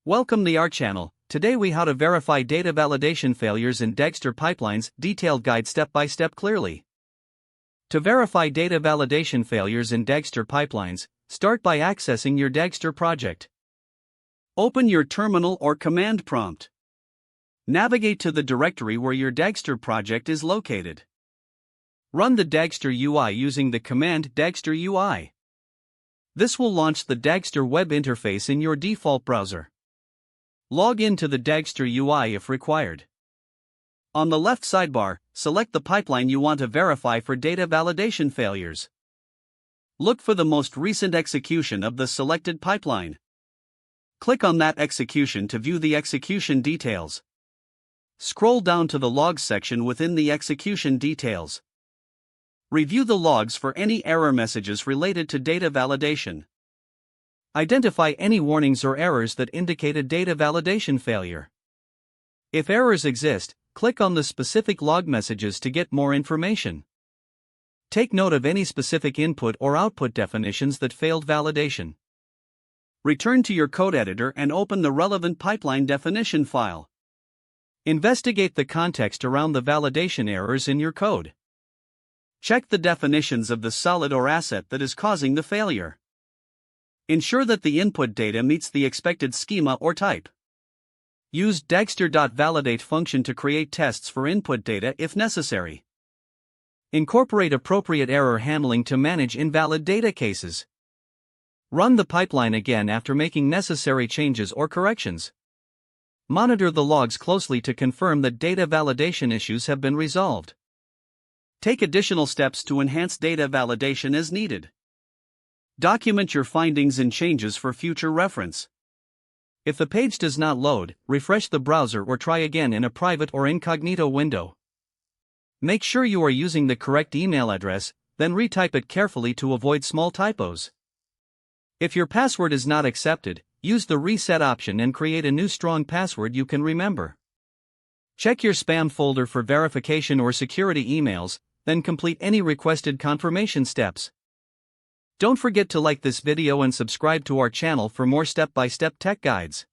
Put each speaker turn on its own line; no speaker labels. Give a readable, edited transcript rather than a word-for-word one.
Welcome to our channel. Today we how to verify data validation failures in Dagster pipelines, detailed guide step by step clearly. To verify data validation failures in Dagster pipelines, start by accessing your Dagster project. Open your terminal or command prompt. Navigate to the directory where your Dagster project is located. Run the Dagster UI using the command Dagster UI. This will launch the Dagster web interface in your default browser. Log in to the Dagster UI if required. On the left sidebar, select the pipeline you want to verify for data validation failures. Look for the most recent execution of the selected pipeline. Click on that execution to view the execution details. Scroll down to the logs section within the execution details. Review the logs for any error messages related to data validation. Identify any warnings or errors that indicate a data validation failure. If errors exist, click on the specific log messages to get more information. Take note of any specific input or output definitions that failed validation. Return to your code editor and open the relevant pipeline definition file. Investigate the context around the validation errors in your code. Check the definitions of the solid or asset that is causing the failure. Ensure that the input data meets the expected schema or type. Use Dagster.validate function to create tests for input data if necessary. Incorporate appropriate error handling to manage invalid data cases. Run the pipeline again after making necessary changes or corrections. Monitor the logs closely to confirm that data validation issues have been resolved. Take additional steps to enhance data validation as needed. Document your findings and changes for future reference. If the page does not load, refresh the browser or try again in a private or incognito window. Make sure you are using the correct email address, then retype it carefully to avoid small typos. If your password is not accepted, use the reset option and create a new strong password you can remember. Check your spam folder for verification or security emails, then complete any requested confirmation steps. Don't forget to like this video and subscribe to our channel for more step-by-step tech guides.